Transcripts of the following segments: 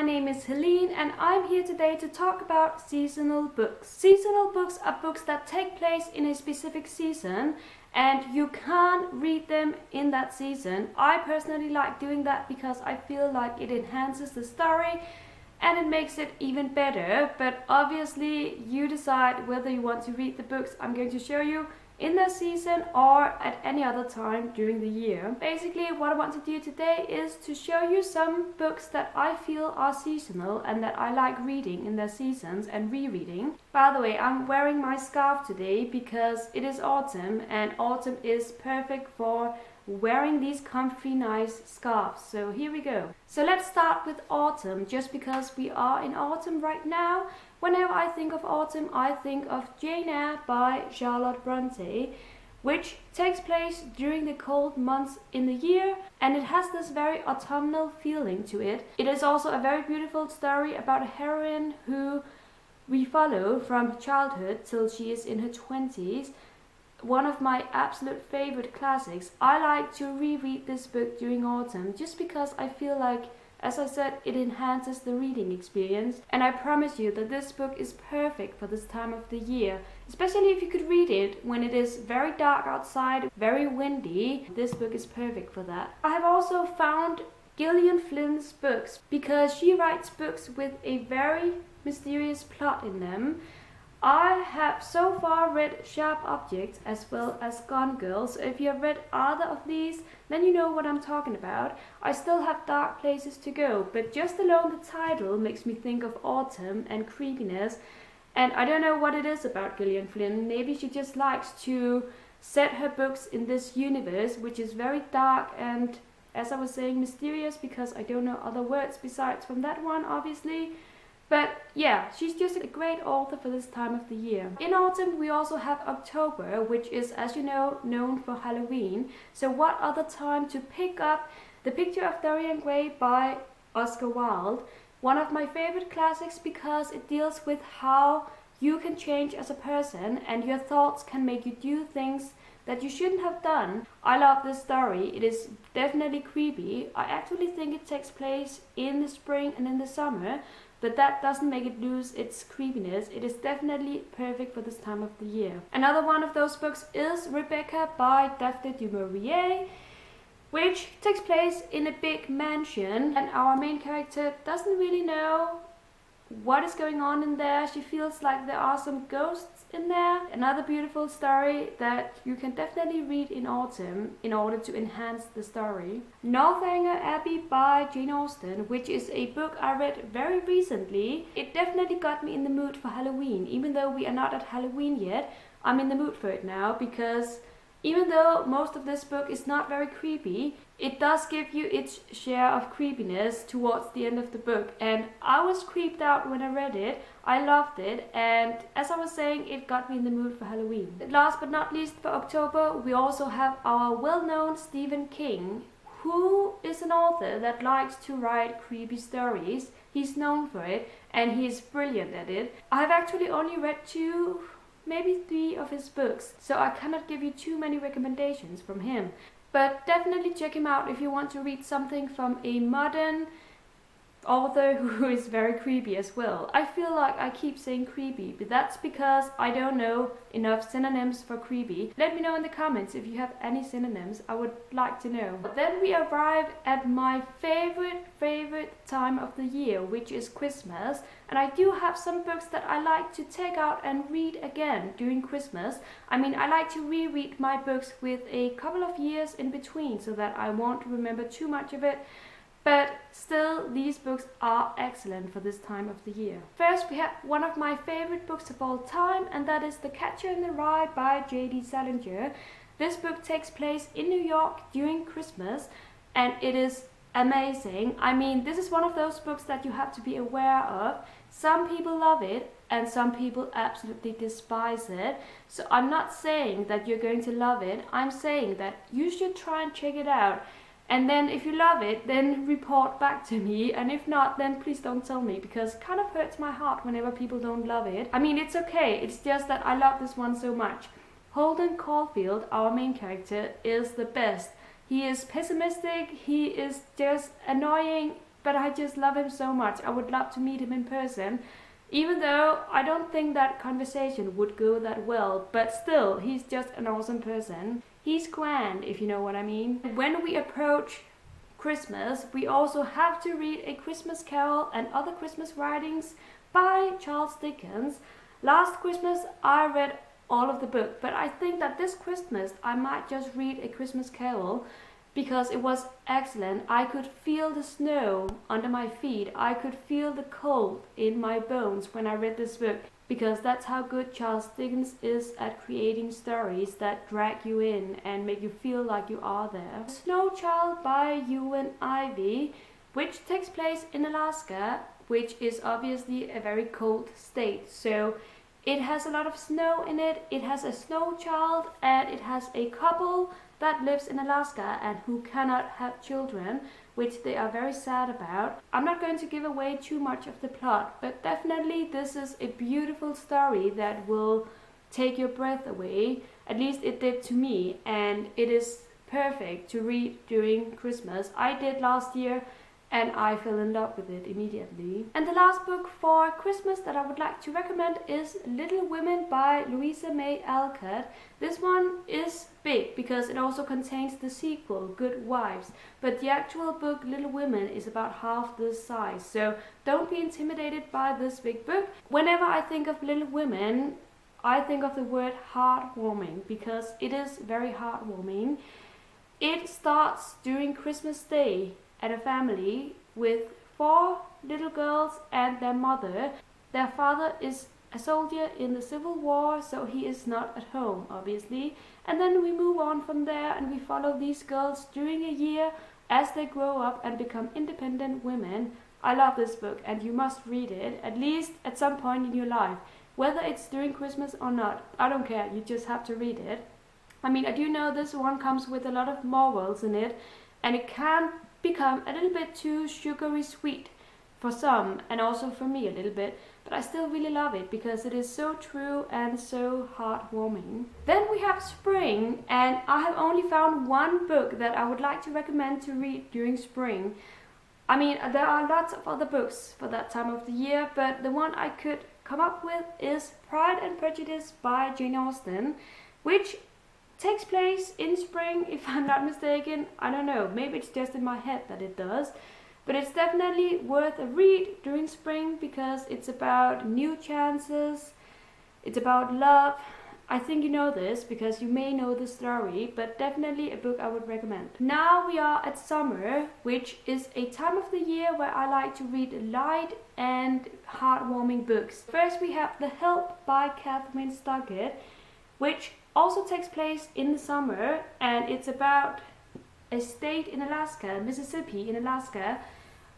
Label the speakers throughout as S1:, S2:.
S1: name is Helene and I'm here today to talk about seasonal books. Seasonal books are books that take place in a specific season and you can't read them in that season. I personally like doing that because I feel like it enhances the story and it makes it even better. But obviously you decide whether you want to read the books I'm going to show you in that season or at any other time during the year. Basically what I want to do today is to show you some books that I feel are seasonal and that I like reading in their seasons and rereading. By the way, I'm wearing my scarf today because it is autumn and autumn is perfect for wearing these comfy nice scarves. So here we go. So let's start with autumn, just because we are in autumn right now. Whenever I think of autumn, I think of Jane Eyre by Charlotte Bronte, which takes place during the cold months in the year, and it has this very autumnal feeling to it. It is also a very beautiful story about a heroine who we follow from childhood till she is in her 20s. One of my absolute favorite classics. I like to reread this book during autumn just because I feel like, as I said, it enhances the reading experience, and I promise you that this book is perfect for this time of the year, especially if you could read it when it is very dark outside, very windy. This book is perfect for that. I have also found Gillian Flynn's books because she writes books with a very mysterious plot in them. I have so far read Sharp Objects as well as Gone Girl, so if you have read either of these, then you know what I'm talking about. I still have Dark Places to go, but just alone the title makes me think of autumn and creepiness, and I don't know what it is about Gillian Flynn. Maybe she just likes to set her books in this universe, which is very dark and, as I was saying, mysterious, because I don't know other words besides from that one, obviously. But yeah, she's just a great author for this time of the year. In autumn we also have October, which is, as you know, known for Halloween. So what other time to pick up The Picture of Dorian Gray by Oscar Wilde. One of my favorite classics because it deals with how you can change as a person and your thoughts can make you do things that you shouldn't have done. I love this story. It is definitely creepy. I actually think it takes place in the spring and in the summer, but that doesn't make it lose its creepiness. It is definitely perfect for this time of the year. Another one of those books is Rebecca by Daphne du Maurier, which takes place in a big mansion, and our main character doesn't really know what is going on in there. She feels like there are some ghosts in there. Another beautiful story that you can definitely read in autumn in order to enhance the story. Northanger Abbey by Jane Austen, which is a book I read very recently. It definitely got me in the mood for Halloween. Even though we are not at Halloween yet, I'm in the mood for it now, because even though most of this book is not very creepy, it does give you its share of creepiness towards the end of the book. And I was creeped out when I read it. I loved it, and as I was saying, it got me in the mood for Halloween. Last but not least, for October, we also have our well-known Stephen King, who is an author that likes to write creepy stories. He's known for it, and he is brilliant at it. I've actually only read 2, maybe 3 of his books, so I cannot give you too many recommendations from him. But definitely check him out if you want to read something from a modern author who is very creepy as well. I feel like I keep saying creepy, but that's because I don't know enough synonyms for creepy. Let me know in the comments if you have any synonyms. I would like to know. But then we arrive at my favorite time of the year, which is Christmas. And I do have some books that I like to take out and read again during Christmas. I mean, I like to reread my books with a couple of years in between so that I won't remember too much of it. But still, these books are excellent for this time of the year. First, we have one of my favorite books of all time, and that is The Catcher in the Rye by J.D. Salinger. This book takes place in New York during Christmas, and it is amazing. I mean, this is one of those books that you have to be aware of. Some people love it, and some people absolutely despise it. So I'm not saying that you're going to love it. I'm saying that you should try and check it out. And then if you love it, then report back to me. And if not, then please don't tell me, because it kind of hurts my heart whenever people don't love it. I mean, it's okay. It's just that I love this one so much. Holden Caulfield, our main character, is the best. He is pessimistic. He is just annoying, but I just love him so much. I would love to meet him in person, even though I don't think that conversation would go that well, but still, he's just an awesome person. He's grand, if you know what I mean. When we approach Christmas, we also have to read A Christmas Carol and Other Christmas Writings by Charles Dickens. Last Christmas I read all of the book, but I think that this Christmas I might just read A Christmas Carol because it was excellent. I could feel the snow under my feet. I could feel the cold in my bones when I read this book, because that's how good Charles Dickens is at creating stories that drag you in and make you feel like you are there. Snow Child by Ewan Ivey, which takes place in Alaska, which is obviously a very cold state. So it has a lot of snow in it, it has a snow child, and it has a couple that lives in Alaska and who cannot have children, which they are very sad about. I'm not going to give away too much of the plot, but definitely this is a beautiful story that will take your breath away. At least it did to me, and it is perfect to read during Christmas. I did last year and I fell in love with it immediately. And the last book for Christmas that I would like to recommend is Little Women by Louisa May Alcott. This one is big because it also contains the sequel, Good Wives, but the actual book Little Women is about half this size, so don't be intimidated by this big book. Whenever I think of Little Women, I think of the word heartwarming, because it is very heartwarming. It starts during Christmas Day at a family with 4 little girls and their mother. Their father is a soldier in the Civil War, so he is not at home, obviously. And then we move on from there and we follow these girls during a year as they grow up and become independent women. I love this book and you must read it, at least at some point in your life. Whether it's during Christmas or not, I don't care, you just have to read it. I mean, I do know this one comes with a lot of morals in it, and it can become a little bit too sugary sweet for some, and also for me a little bit, but I still really love it because it is so true and so heartwarming. Then we have spring, and I have only found one book that I would like to recommend to read during spring. I mean, there are lots of other books for that time of the year, but the one I could come up with is Pride and Prejudice by Jane Austen, which takes place in spring, if I'm not mistaken. I don't know, maybe it's just in my head that it does, but it's definitely worth a read during spring because it's about new chances, it's about love. I think you know this because you may know the story, but definitely a book I would recommend. Now we are at summer, which is a time of the year where I like to read light and heartwarming books. First we have The Help by Catherine Stockett, which also takes place in the summer, and it's about a state in Alaska, Mississippi in Alaska,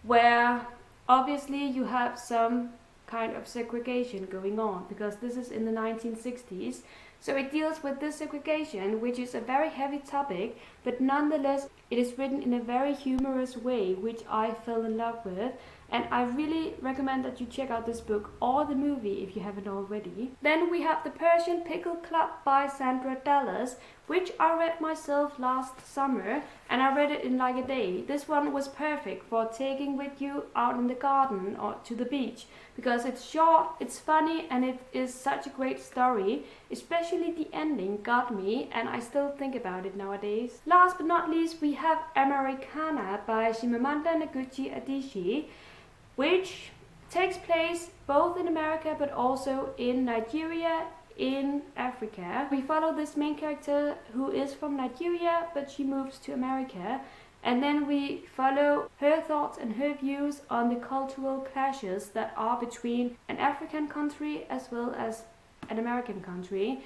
S1: where obviously you have some kind of segregation going on because this is in the 1960s. So it deals with this segregation, which is a very heavy topic, but nonetheless it is written in a very humorous way, which I fell in love with. And I really recommend that you check out this book or the movie if you haven't already. Then we have The Persian Pickle Club by Sandra Dallas, which I read myself last summer, and I read it in like a day. This one was perfect for taking with you out in the garden or to the beach, because it's short, it's funny, and it is such a great story. Especially the ending got me, and I still think about it nowadays. Last but not least, we have Americanah by Chimamanda Ngozi Adichie, which takes place both in America but also in Nigeria, in Africa. We follow this main character who is from Nigeria, but she moves to America, and then we follow her thoughts and her views on the cultural clashes that are between an African country as well as an American country.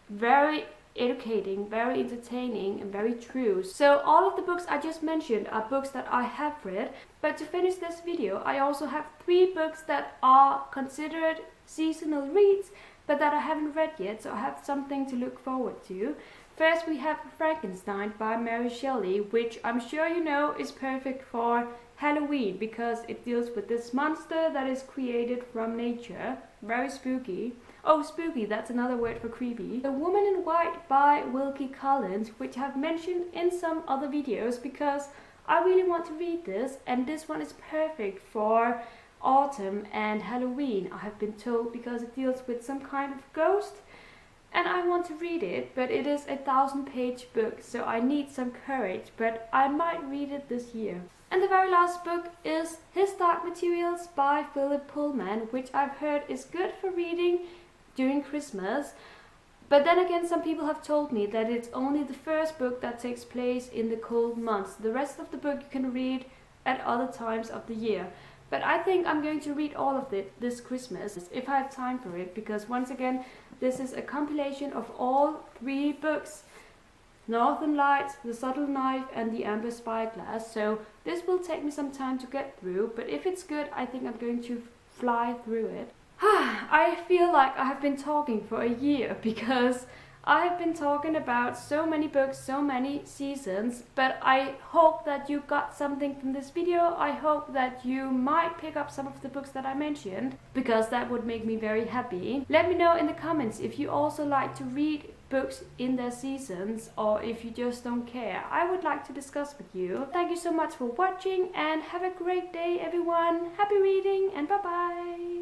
S1: Very educating, very entertaining, and very true. So all of the books I just mentioned are books that I have read, but to finish this video I also have 3 books that are considered seasonal reads but that I haven't read yet, so I have something to look forward to. First we have Frankenstein by Mary Shelley, which I'm sure you know is perfect for Halloween because it deals with this monster that is created from nature. Very spooky. Oh, spooky, that's another word for creepy. The Woman in White by Wilkie Collins, which I've mentioned in some other videos because I really want to read this, and this one is perfect for autumn and Halloween, I have been told, because it deals with some kind of ghost. And I want to read it, but it is a 1,000-page book, so I need some courage, but I might read it this year. And the very last book is His Dark Materials by Philip Pullman, which I've heard is good for reading during Christmas. But then again, some people have told me that it's only the first book that takes place in the cold months. The rest of the book you can read at other times of the year. But I think I'm going to read all of it this Christmas, if I have time for it, because once again, this is a compilation of all 3 books. Northern Lights, The Subtle Knife, and The Amber Spyglass. So this will take me some time to get through, but if it's good, I think I'm going to fly through it. I feel like I have been talking for a year, because I have been talking about so many books, so many seasons, but I hope that you got something from this video. I hope that you might pick up some of the books that I mentioned, because that would make me very happy. Let me know in the comments if you also like to read books in their seasons, or if you just don't care. I would like to discuss with you. Thank you so much for watching, and have a great day everyone. Happy reading, and bye bye.